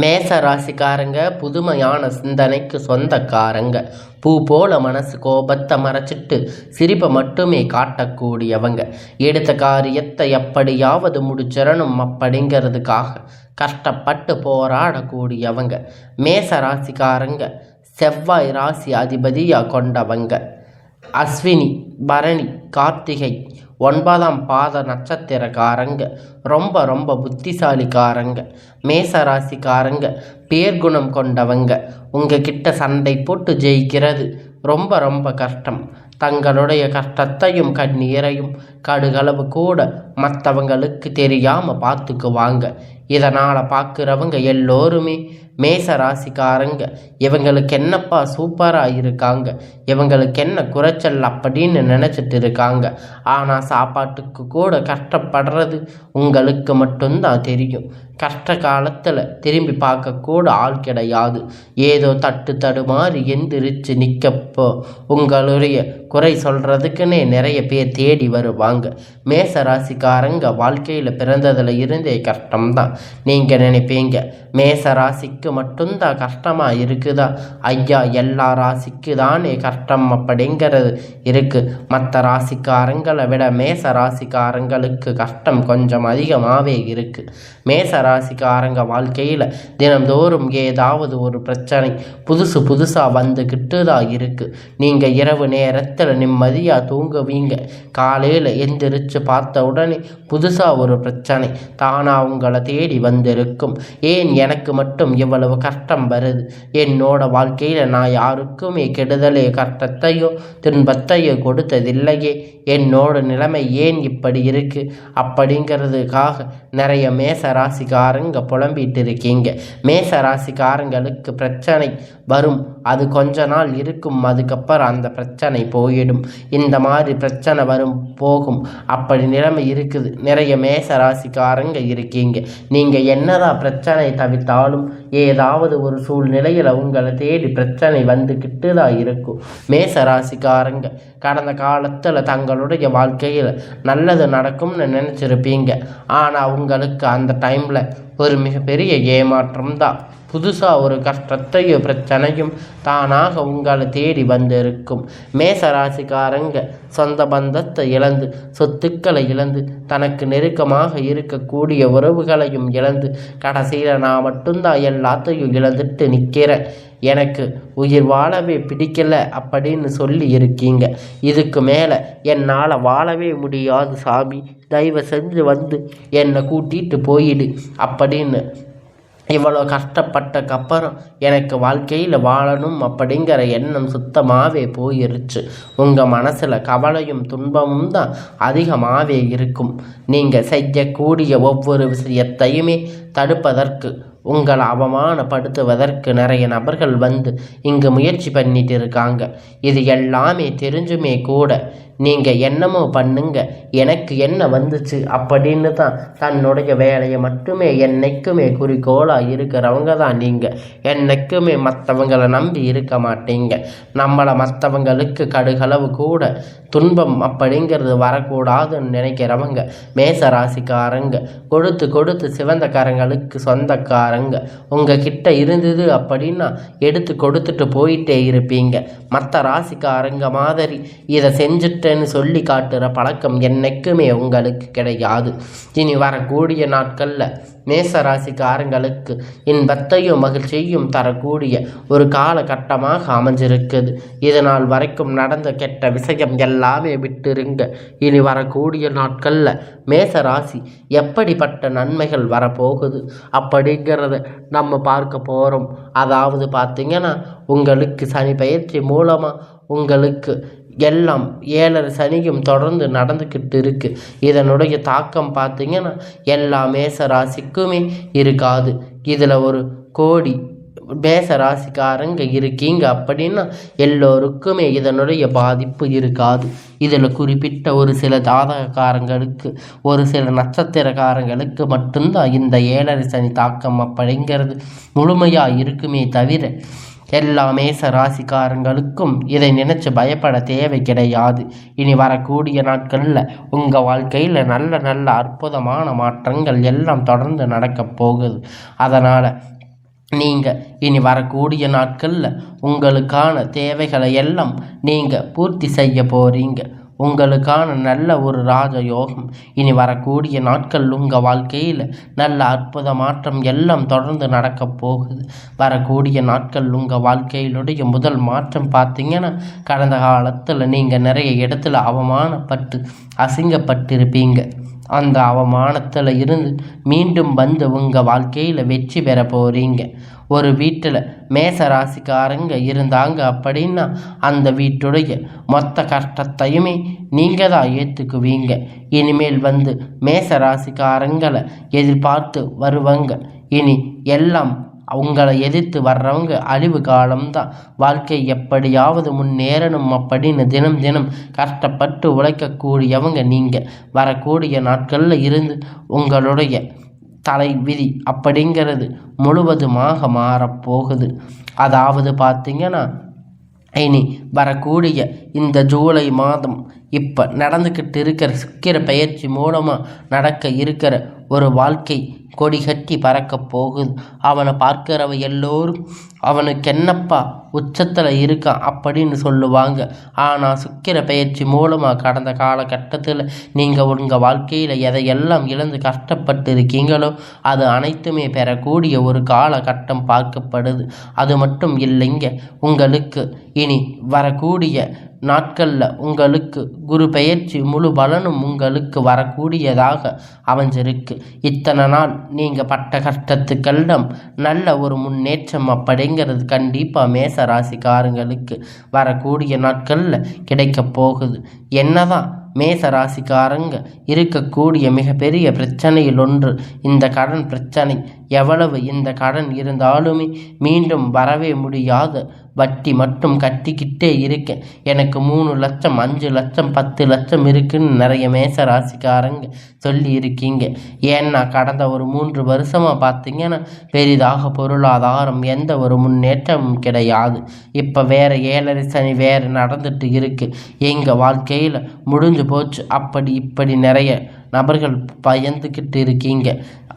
மேச ராசிக்காரங்க புதுமையான சிந்தனைக்கு சொந்தக்காரங்க. பூ போல மனசு கோபத்தை மறைச்சிட்டு சிரிப்பை மட்டுமே காட்டக்கூடியவங்க. எடுத்த காரியத்தை எப்படியாவது முடிச்சிடணும் அப்படிங்கிறதுக்காக கஷ்டப்பட்டு போராடக்கூடியவங்க. மேச ராசிக்காரங்க செவ்வாய் ராசி அதிபதியாக கொண்டவங்க. அஸ்வினி, பரணி, கார்த்திகை 9ஆம் பாத நட்சத்திரக்காரங்க. ரொம்ப ரொம்ப புத்திசாலிக்காரங்க. மேச ராசிக்காரங்க பேர்குணம் கொண்டவங்க. உங்ககிட்ட சண்டை போட்டு ஜெயிக்கிறது ரொம்ப ரொம்ப கஷ்டம். தங்களுடைய கஷ்டத்தையும் கண்ணீரையும் கடுகளவு கூட மற்றவங்களுக்கு தெரியாமல் பார்த்துக்குவாங்க. இதனால் பார்க்குறவங்க எல்லோருமே மேச ராசிக்காரங்க இவங்களுக்கு என்னப்பா சூப்பராக இருக்காங்க, இவங்களுக்கு என்ன குறைச்சல் அப்படின்னு நினச்சிட்டு இருக்காங்க. ஆனால் சாப்பாட்டுக்கு கூட கஷ்டப்படுறது உங்களுக்கு மட்டும்தான் தெரியும். கஷ்ட காலத்தில் திரும்பி பார்க்கக்கூட ஆள் கிடையாது. ஏதோ தடுமாறி எந்திரிச்சு நிற்கப்போ உங்களுடைய குறை சொல்கிறதுக்குன்னே நிறைய பேர் தேடி வருவாங்க. மேச ராசிக்காரங்க வாழ்க்கையில் பிறந்ததில் இருந்தே கஷ்டம்தான். நீங்கள் நினைப்பீங்க மேச ராசிக்கு மட்டும்தான் கஷ்டமாக இருக்குதா? ஐயா, எல்லா ராசிக்கு தானே கஷ்டம் அப்படிங்கிறது இருக்குது. மற்ற ராசிக்காரங்களை விட மேச ராசிக்காரங்களுக்கு கஷ்டம் கொஞ்சம் அதிகமாகவே இருக்குது. மேச ராசிக்காரங்க வாழ்க்கையில் தினந்தோறும் ஏதாவது ஒரு பிரச்சனை புதுசாக வந்துக்கிட்டு தான் இருக்குது. நீங்கள் இரவு நேரத்தில் நிம்மதியாக தூங்குவீங்க. காலையில் எந்திரிச்சு பார்த்த உடனே புதுசாக ஒரு பிரச்சனை தானாக உங்களை தேடி வந்திருக்கும். ஏன் எனக்கு மட்டும் இவ்வளவு கஷ்டம் வருது? என்னோட வாழ்க்கையில் நான் யாருக்குமே கெடுதலே கஷ்டத்தையோ துன்பத்தையோ கொடுத்ததில்லையே. என்னோட நிலைமை ஏன் இப்படி இருக்குது அப்படிங்கிறதுக்காக நிறைய மேச ராசிக்காரங்க புலம்பிட்டு இருக்கீங்க. மேச ராசிக்காரங்களுக்கு பிரச்சனை வரும், அது கொஞ்ச நாள் இருக்கும், அதுக்கப்புறம் அந்த பிரச்சனை போயிடும். இந்த மாதிரி பிரச்சனை வரும் போகும், அப்படி நிலைமை இருக்குது. நிறைய மேச ராசிக்காரங்க இருக்கீங்க. நீங்கள் என்னதான் பிரச்சனை தவிர்த்தாலும் ஏதாவது ஒரு சூழ்நிலையில் உங்களை தேடி பிரச்சனை வந்துக்கிட்டு தான் இருக்கும். மேச ராசிக்காரங்க கடந்த காலத்தில் தங்களுடைய வாழ்க்கையில் நல்லது நடக்கும்னு நினச்சிருப்பீங்க. ஆனால் உங்களுக்கு அந்த டைமில் ஒரு மிகப்பெரிய ஏமாற்றம் தான். புதுசாக ஒரு கஷ்டத்தையும் பிரச்சனையும் தானாக உங்களை தேடி வந்திருக்கும். மேச ராசிக்காரங்க சொந்த பந்தத்தை இழந்து, சொத்துக்களை இழந்து, தனக்கு நெருக்கமாக இருக்கக்கூடிய உறவுகளையும் இழந்து, கடைசியில் நான் மட்டும்தான் எல்லாத்தையும் இழந்துட்டு நிற்கிறேன், எனக்கு உயிர் வாழவே பிடிக்கலை அப்படின்னு சொல்லி இருக்கீங்க. இதுக்கு மேலே என்னால் வாழவே முடியாது சாமி, தயவு செஞ்சு வந்து என்னை கூட்டிகிட்டு போயிடு அப்படின்னு இவ்வளோ கஷ்டப்பட்டக்கப்புறம் எனக்கு வாழ்க்கையில் வாழணும் அப்படிங்கிற எண்ணம் சுத்தமாகவே போயிருச்சு. உங்கள் மனசில் கவலையும் துன்பமும் தான் அதிகமாகவே இருக்கும். நீங்கள் செய்யக்கூடிய ஒவ்வொரு விஷயத்தையுமே தடுப்பதற்கு, உங்களை அவமானப்படுத்துவதற்கு நிறைய நபர்கள் வந்து இங்கு முயற்சி பண்ணிட்டு இருக்காங்க. இது எல்லாமே தெரிஞ்சுமே கூட நீங்கள் என்னமோ பண்ணுங்க, எனக்கு என்ன வந்துச்சு அப்படின்னு தான் தன்னுடைய வேலையை மட்டுமே என்னைக்குமே குறிக்கோளாக இருக்கிறவங்க தான் நீங்கள். என்னைக்குமே மற்றவங்களை நம்பி இருக்க மாட்டீங்க. நம்மளை மற்றவங்களுக்கு கடுகளவு கூட துன்பம் அப்படிங்கிறது வரக்கூடாதுன்னு நினைக்கிறவங்க மேச ராசிக்காரங்க. கொடுத்து சிவந்த கரங்களுக்கு சொந்தக்காரங்க. உங்கள் கிட்ட இருந்தது அப்படின்னா எடுத்து கொடுத்துட்டு போயிட்டே இருப்பீங்க. மற்ற ராசிக்காரங்க மாதிரி இதை செஞ்சுட்டு சொல்லி காட்டுற பழக்கம் என்னைக்குமே உங்களுக்கு கிடையாது. இனி வரக்கூடிய நாட்களில் மேச ராசிக்காரங்களுக்கு இன்பத்தையும் மகிழ்ச்சியும் தரக்கூடிய ஒரு காலகட்டமாக அமைஞ்சிருக்குது. இதனால் வரைக்கும் நடந்த கெட்ட விஷயம் எல்லாமே விட்டுருங்க. இனி வரக்கூடிய நாட்களில் மேச ராசி எப்படிப்பட்ட நன்மைகள் வரப்போகுது அப்படிங்கிறத நம்ம பார்க்க போகிறோம். அதாவது பார்த்திங்கன்னா, உங்களுக்கு சனி பயிற்சி மூலமாக உங்களுக்கு எல்லாம் 7.5 சனியும் தொடர்ந்து நடந்துக்கிட்டு இருக்குது. இதனுடைய தாக்கம் பார்த்திங்கன்னா எல்லா மேச ராசிக்குமே இருக்காது. இதில் ஒரு கோடி மேச ராசிக்காரங்க இருக்கீங்க அப்படின்னா எல்லோருக்குமே இதனுடைய பாதிப்பு இருக்காது. இதில் குறிப்பிட்ட ஒரு சில ஜாதகக்காரங்களுக்கு, ஒரு சில நட்சத்திரக்காரங்களுக்கு மட்டும்தான் இந்த 7.5 சனி தாக்கம் அப்படிங்கிறது முழுமையாக இருக்குமே தவிர எல்லா மேச ராசிக்காரங்களுக்கும் இதை நினைச்சு பயப்பட தேவை கிடையாது. இனி வரக்கூடிய நாட்களில் உங்கள் வாழ்க்கையில் நல்ல அற்புதமான மாற்றங்கள் எல்லாம் தொடர்ந்து நடக்க போகுது. அதனால் நீங்கள் இனி வரக்கூடிய நாட்களில் உங்களுக்கான தேவைகளை எல்லாம் நீங்கள் பூர்த்தி செய்ய போகிறீங்க. உங்களுக்கான நல்ல ஒரு ராஜயோகம் இனி வரக்கூடிய நாட்கள் உங்கள் வாழ்க்கையில் நல்ல அற்புத மாற்றம் எல்லாம் தொடர்ந்து நடக்கப் போகுது. வரக்கூடிய நாட்கள் உங்கள் வாழ்க்கையிலுடைய முதல் மாற்றம் பார்த்தீங்கன்னா, கடந்த காலத்தில் நீங்கள் நிறைய இடத்துல அவமானப்பட்டு அசிங்கப்பட்டிருப்பீங்க. அந்த அவமானத்தில் இருந்து மீண்டும் வந்து உங்கள் வாழ்க்கையில் வெற்றி பெற போகிறீங்க. ஒரு வீட்டில் மேச ராசிக்காரங்க இருந்தாங்க அப்படின்னா அந்த வீட்டுடைய மொத்த கஷ்டத்தையுமே நீங்கள் தான் ஏற்றுக்குவீங்க. இனிமேல் வந்து மேச ராசிக்காரங்களை எதிர்பார்த்து வருவாங்க. இனி எல்லாம் உங்களை எதிர்த்து வர்றவங்க அழிவு காலம்தான். வாழ்க்கை எப்படியாவது முன்னேறணும் அப்படின்னு தினம் தினம் கஷ்டப்பட்டு உழைக்கக்கூடியவங்க நீங்கள். வரக்கூடிய நாட்களில் இருந்து உங்களுடைய தலை விதி அப்படிங்கிறது முழுவதுமாக மாறப்போகுது. அதாவது பார்த்தீங்கன்னா, இனி வரக்கூடிய இந்த ஜூலை மாதம் இப்போ நடந்துக்கிட்டு இருக்கிற சுக்கிர பெயர்ச்சி மூலமாக நடக்க இருக்கிற ஒரு வாழ்க்கை கொடி கட்டி பறக்க போகுது. அவனை பார்க்கிறவ எல்லோரும் அவனுக்கு என்னப்பா உச்சத்தில் இருக்கான் அப்படின்னு சொல்லுவாங்க. ஆனால் சுக்கிர பெயர்ச்சி மூலமாக கடந்த காலகட்டத்தில் நீங்கள் உங்கள் வாழ்க்கையில் எதையெல்லாம் இழந்து கஷ்டப்பட்டு இருக்கீங்களோ அது அனைத்துமே பெறக்கூடிய ஒரு காலகட்டம் பார்க்கப்படுது. அது மட்டும் இல்லைங்க, உங்களுக்கு இனி வரக்கூடிய நாட்களில் உங்களுக்கு குரு பெயர்ச்சி முழு பலனும் உங்களுக்கு வரக்கூடியதாக அமைஞ்சிருக்கு. இத்தனை நாள் நீங்கள் பட்ட கஷ்டத்துக்கெல்லாம் நல்ல ஒரு முன்னேற்றம் அப்படிங்கிறது கண்டிப்பாக மேச ராசிக்காரங்களுக்கு வரக்கூடிய நாட்களில் கிடைக்க போகுது. என்னதான் மேச ராசிக்காரங்க இருக்கக்கூடிய மிகப்பெரிய பிரச்சனையில் ஒன்று இந்த கடன் பிரச்சனை. எவ்வளவு இந்த கடன் இருந்தாலுமே மீண்டும் வரவே முடியாத வட்டி மட்டும் கட்டிக்கிட்டே இருக்கேன். எனக்கு 3 லட்சம் 5 லட்சம் 10 லட்சம் இருக்குன்னு நிறைய மேச ராசிக்காரங்க சொல்லி இருக்கீங்க. ஏன்னா கடந்த ஒரு 3 வருஷமாக பார்த்தீங்கன்னா பெரிதாக பொருளாதாரம் எந்த ஒரு முன்னேற்றமும் கிடையாது. இப்போ வேறு 7.5 சனி வேறு நடந்துட்டு இருக்கு. எங்கள் வாழ்க்கையில் முடிஞ்சு போச்சு அப்படி இப்படி நிறைய நபர்கள் பயந்துக்கிட்டு இருக்கீங்க.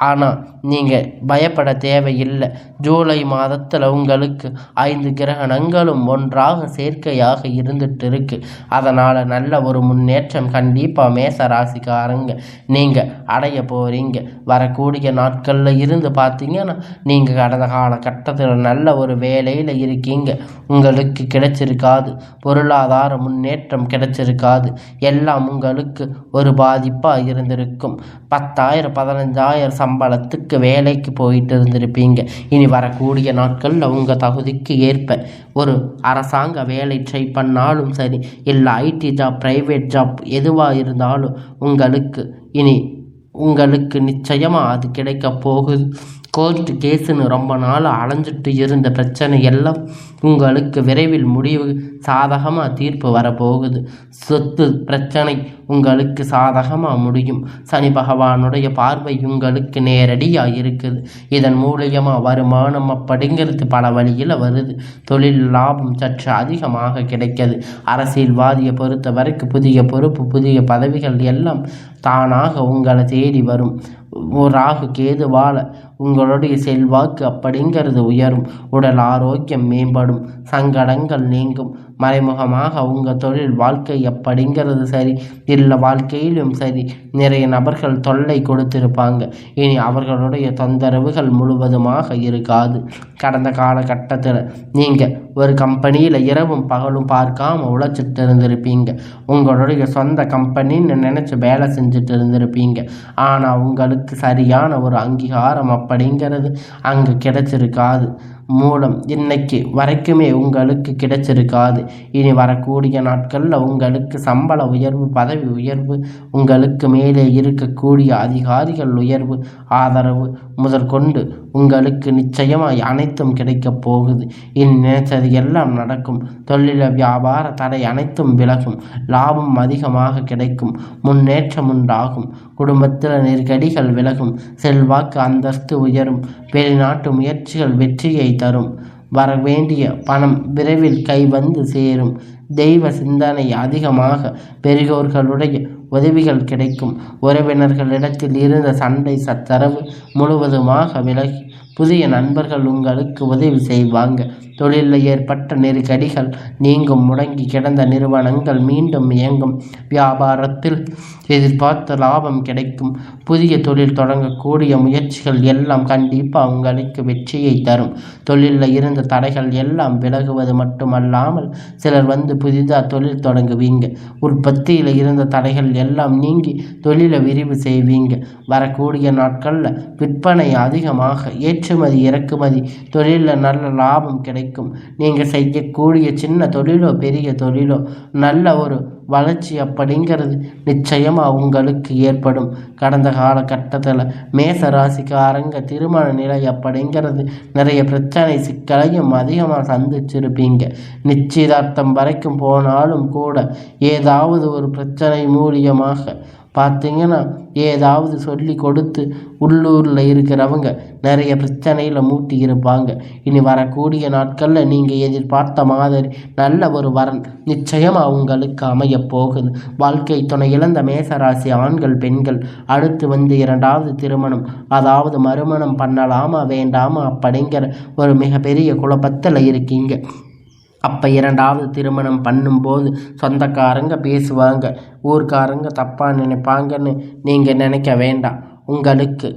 ஆனால் நீங்கள் பயப்பட தேவையில்லை. ஜூலை மாதத்தில் உங்களுக்கு 5 கிரகணங்களும் ஒன்றாக சேர்க்கையாக இருந்துட்டு இருக்கு. அதனால் நல்ல ஒரு முன்னேற்றம் கண்டிப்பாக மேச ராசிக்காரங்க நீங்கள் அடைய போகிறீங்க. வரக்கூடிய நாட்களில் இருந்து பார்த்தீங்கன்னா நீங்கள் கடந்த காலகட்டத்தில் நல்ல ஒரு வேலையில் இருக்கீங்க. உங்களுக்கு கிடைச்சிருக்காது, பொருளாதார முன்னேற்றம் கிடைச்சிருக்காது. எல்லாம் உங்களுக்கு ஒரு பாதிப்பாக இருந்திருக்கும். 10,000 15,000 சம்பளத்துக்கு வேலைக்கு போயிட்டு இருந்திருப்பீங்க. இனி வரக்கூடிய நாட்களில் உங்கள் தகுதிக்கு ஏற்ப ஒரு அரசாங்க வேலை ட்ரை பண்ணாலும் சரி, இல்லை ஐடி ஜாப், ப்ரைவேட் ஜாப் எதுவாக இருந்தாலும் உங்களுக்கு நிச்சயமாக அது கிடைக்க போகுது. கோர்ட்டு கேஸுன்னு ரொம்ப நாள் அலைஞ்சிட்டு இருந்த பிரச்சனை எல்லாம் உங்களுக்கு விரைவில் முடிவு சாதகமாக தீர்ப்பு வரப்போகுது. சொத்து பிரச்சனை உங்களுக்கு சாதகமாக முடியும். சனி பகவானுடைய பார்வை உங்களுக்கு நேரடியாக இருக்குது. இதன் மூலியமாக வருமானம் அப்படிங்கிறது பல வழியில் வருது. தொழில் லாபம் சற்று அதிகமாக கிடைக்கிறது. அரசியல்வாதியை பொறுத்த வரைக்கும் புதிய பொறுப்பு, புதிய பதவிகள் எல்லாம் தானாக உங்களை தேடி வரும். ராகு கேதுவால் உங்களுடைய செல்வாக்கு அப்படிங்கிறது உயரும். உடல் ஆரோக்கியம் மேம்படும். சங்கடங்கள் நீங்கும். மறைமுகமாக உங்கள் தொழில் வாழ்க்கை அப்படிங்கிறது சரி, இல்லை வாழ்க்கையிலும் சரி, நிறைய நபர்கள் தொல்லை கொடுத்திருப்பாங்க. இனி அவர்களுடைய தொந்தரவுகள் முழுவதுமாக இருக்காது. கடந்த காலகட்டத்தில் நீங்கள் ஒரு கம்பெனியில் இரவும் பகலும் பார்க்காம உழைச்சிட்டு இருந்திருப்பீங்க. உங்களுடைய சொந்த கம்பெனின்னு நினச்சி வேலை செஞ்சுட்டு இருந்திருப்பீங்க. ஆனால் உங்களுக்கு சரியான ஒரு அங்கீகாரம் அப்படிங்கிறது அங்கே கிடைச்சிருக்காது. மூலம் இன்னைக்கு வரைக்குமே உங்களுக்கு கிடைச்சிருக்காது. இனி வரக்கூடிய நாட்களில் உங்களுக்கு சம்பள உயர்வு, பதவி உயர்வு, உங்களுக்கு மேலே இருக்கக்கூடிய அதிகாரிகள் உயர்வு, ஆதரவு முதற்கொண்டு உங்களுக்கு நிச்சயமாய் அனைத்தும் கிடைக்கப் போகுது. இனி நினைச்சது எல்லாம் நடக்கும். தொழில வியாபார தடை அனைத்தும் விலகும். லாபம் அதிகமாக கிடைக்கும். முன்னேற்றம் உண்டாகும். குடும்பத்தில் நெருக்கடிகள் விலகும். செல்வாக்கு அந்தஸ்து உயரும். வெளிநாட்டு முயற்சிகள் வெற்றியை தரும். வரவேண்டிய பணம் விரைவில் கைவந்து சேரும். தெய்வ சிந்தனை அதிகமாக. பெரியோர்களுடைய உதவிகள் கிடைக்கும். உறவினர்களிடத்தில் இருந்த சண்டை சச்சரவு முழுவதுமாக விலகி புதிய நண்பர்கள் உங்களுக்கு உதவி செய்வாங்க. தொழிலில் ஏற்பட்ட நெருக்கடிகள் நீங்கும். முடங்கி கிடந்த நிறுவனங்கள் மீண்டும் இயங்கும். வியாபாரத்தில் எதிர்பார்த்த லாபம் கிடைக்கும். புதிய தொழில் தொடங்கக்கூடிய முயற்சிகள் எல்லாம் கண்டிப்பாக உங்களுக்கு வெற்றியை தரும். தொழிலில் இருந்த தடைகள் எல்லாம் விலகுவது மட்டுமல்லாமல் சிலர் வந்து புதிதாக தொழில் தொடங்குவீங்க. உற்பத்தியில் இருந்த தடைகள் எல்லாம் நீங்கி தொழிலை விரிவு செய்வீங்க. வரக்கூடிய நாட்களில் விற்பனை அதிகமாக, ஏற்றுமதி இறக்குமதி தொழிலில் நல்ல லாபம் கிடைக்கும். நீங்கள் செய்யக்கூடிய சின்ன தொழிலோ பெரிய தொழிலோ நல்ல ஒரு வளர்ச்சி அப்படிங்கிறது நிச்சயமாக உங்களுக்கு ஏற்படும். கடந்த காலகட்டத்தில் மேச ராசிக்காரங்க திருமண நிலை அப்படிங்கிறது நிறைய பிரச்சனை சிக்கலையும் அதிகமாக சந்திச்சிருப்பீங்க. நிச்சயதார்த்தம் வரைக்கும் போனாலும் கூட ஏதாவது ஒரு பிரச்சனை மூலியமாக பார்த்தீங்கன்னா ஏதாவது சொல்லி கொடுத்து உள்ளூரில் இருக்கிறவங்க நிறைய பிரச்சனையில் மூட்டி இருப்பாங்க. இனி வரக்கூடிய நாட்களில் நீங்கள் எதிர்பார்த்த மாதிரி நல்ல ஒரு வரன் நிச்சயமாக உங்களுக்கு அமையப் போகுது. வாழ்க்கை துணை இழந்த மேசராசி ஆண்கள் பெண்கள் அடுத்து வந்து இரண்டாவது திருமணம், அதாவது மறுமணம் பண்ணலாமா வேண்டாமா அப்படிங்கிற ஒரு மிகப்பெரிய குழப்பத்தில் இருக்கீங்க. அப்போ இரண்டாவது திருமணம் பண்ணும்போது சொந்தக்காரங்க பேசுவாங்க, ஊர்க்காரங்க தப்பாக நினைப்பாங்கன்னு நீங்கள் நினைக்க வேண்டாம். உங்களுக்கு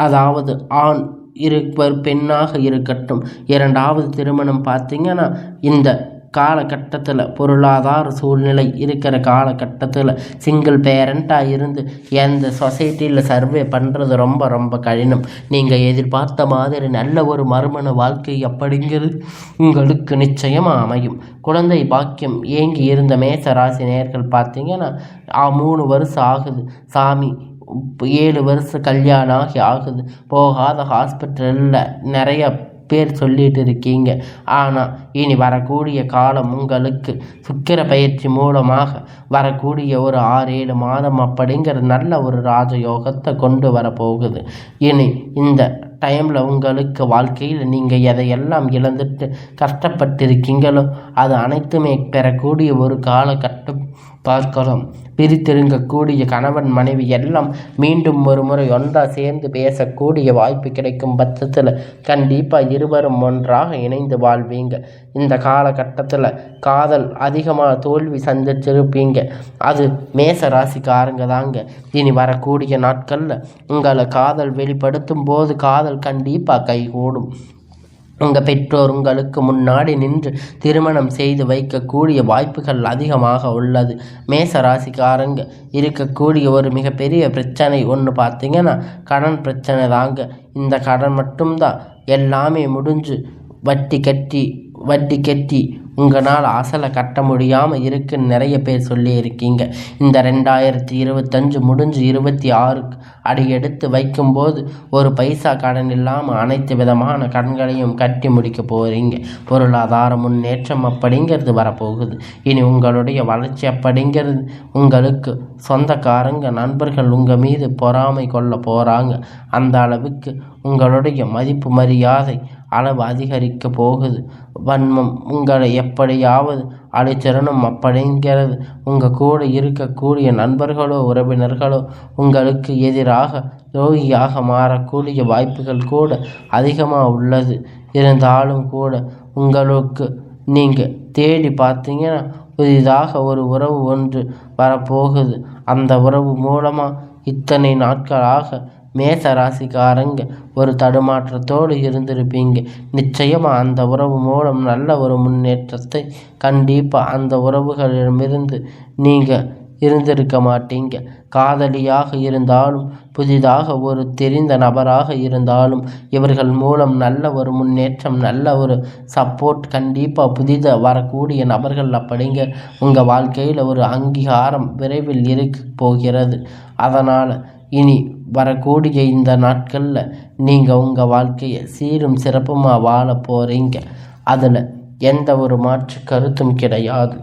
அதாவது ஆண் இருப்பர் பெண்ணாக இருக்கட்டும், இரண்டாவது திருமணம் பார்த்தீங்கன்னா இந்த காலகட்டத்தில் பொருளாதார சூழ்நிலை இருக்கிற காலகட்டத்தில் சிங்கிள் பேரண்ட்டாக இருந்து எந்த சொசைட்டியில் சர்வே பண்ணுறது ரொம்ப ரொம்ப கடினம். நீங்கள் எதிர்பார்த்த மாதிரி நல்ல ஒரு மறுமண வாழ்க்கை அப்படிங்கிறது உங்களுக்கு நிச்சயமாக அமையும். குழந்தை பாக்கியம் ஏங்கி இருந்த மேச ராசி நேயர்கள் பார்த்தீங்கன்னா 3 வருஷம் ஆகுது சாமி, 7 வருஷம் கல்யாணம் ஆகுது, போகாத ஹாஸ்பிட்டலில் நிறைய பேர் சொல்லிட்டு இருக்கீங்க. ஆனால் இனி வரக்கூடிய காலம் உங்களுக்கு சுக்கிர பயிற்சி மூலமாக வரக்கூடிய ஒரு 6-7 மாதம் அப்படிங்கிற நல்ல ஒரு ராஜயோகத்தை கொண்டு வரப்போகுது. இனி இந்த டைமில் உங்களுக்கு வாழ்க்கையில் நீங்கள் எதையெல்லாம் இழந்துட்டு கஷ்டப்பட்டிருக்கீங்களோ அது அனைத்துமே பெறக்கூடிய ஒரு காலகட்டம் பார்க்கலாம். பிரித்திருங்கக்கூடிய கணவன் மனைவி எல்லாம் மீண்டும் ஒரு முறை ஒன்றா சேர்ந்து பேசக்கூடிய வாய்ப்பு கிடைக்கும் பட்சத்தில் கண்டிப்பாக இருவரும் ஒன்றாக இணைந்து வாழ்வீங்க. இந்த காலகட்டத்தில் காதல் அதிகமாக தோல்வி சந்திச்சிருப்பீங்க. அது மேச ராசிக்காரங்க தாங்க. இனி வரக்கூடிய நாட்களில் உங்களை காதல் வெளிப்படுத்தும் போது காதல் கண்டிப்பாக கைகூடும். உங்கள் பெற்றோர் உங்களுக்கு முன்னாடி நின்று திருமணம் செய்து வைக்கக்கூடிய வாய்ப்புகள் அதிகமாக உள்ளது. மேச ராசிக்காரங்க இருக்கக்கூடிய ஒரு மிகப்பெரிய பிரச்சனை ஒன்று பார்த்தீங்கன்னா கடன் பிரச்சனை தாங்க. இந்த கடன் மட்டும்தான் எல்லாமே முடிஞ்சு வட்டி கட்டி உங்களால் அசலை கட்ட முடியாமல் இருக்குன்னு நிறைய பேர் சொல்லியிருக்கீங்க. இந்த 2025 முடிஞ்சு 26 அடியெடுத்து வைக்கும்போது ஒரு பைசா கடன் இல்லாமல் அனைத்து விதமான கடன்களையும் கட்டி முடிக்க போகிறீங்க. பொருளாதார முன்னேற்றம் அப்படிங்கிறது வரப்போகுது. இனி உங்களுடைய வளர்ச்சி அப்படிங்கிறது உங்களுக்கு சொந்தக்காரங்க நண்பர்கள் உங்கள் மீது பொறாமை கொள்ள போகிறாங்க. அந்த அளவுக்கு உங்களுடைய மதிப்பு மரியாதை அளவு அதிகரிக்க போகுது. வன்மம் உங்களை எப்படியாவது அழிச்சிடணும் அப்படிங்கிறது உங்கள் கூட இருக்கக்கூடிய நண்பர்களோ உறவினர்களோ உங்களுக்கு எதிராக துரோகியாக மாறக்கூடிய வாய்ப்புகள் கூட அதிகமாக உள்ளது. இருந்தாலும் கூட உங்களுக்கு நீங்கள் தேடி பார்த்தீங்கன்னா புதிதாக ஒரு உறவு ஒன்று வரப்போகுது. அந்த உறவு மூலமாக இத்தனை நாட்களாக மேச ராசிக்காரங்க ஒரு தடுமாற்றத்தோடு இருந்திருப்பீங்க. நிச்சயமாக அந்த உறவு மூலம் நல்ல ஒரு முன்னேற்றத்தை கண்டிப்பாக அந்த உறவுகளிடமிருந்து நீங்கள் இருந்திருக்க மாட்டீங்க. காதலியாக இருந்தாலும் புதிதாக ஒரு தெரிந்த நபராக இருந்தாலும் இவர்கள் மூலம் நல்ல ஒரு முன்னேற்றம் நல்ல ஒரு சப்போர்ட் கண்டிப்பாக புதிதாக வரக்கூடிய நபர்கள் அப்படிங்க உங்கள் வாழ்க்கையில் ஒரு அங்கீகாரம் விரைவில் இருக்க போகிறது. அதனால் இனி வரக்கூடிய இந்த நாட்களில் நீங்கள் உங்கள் வாழ்க்கையை சீரும் சிறப்புமாக வாழ போகிறீங்க. அதில் எந்த ஒரு மாற்று கருத்தும் கிடையாது.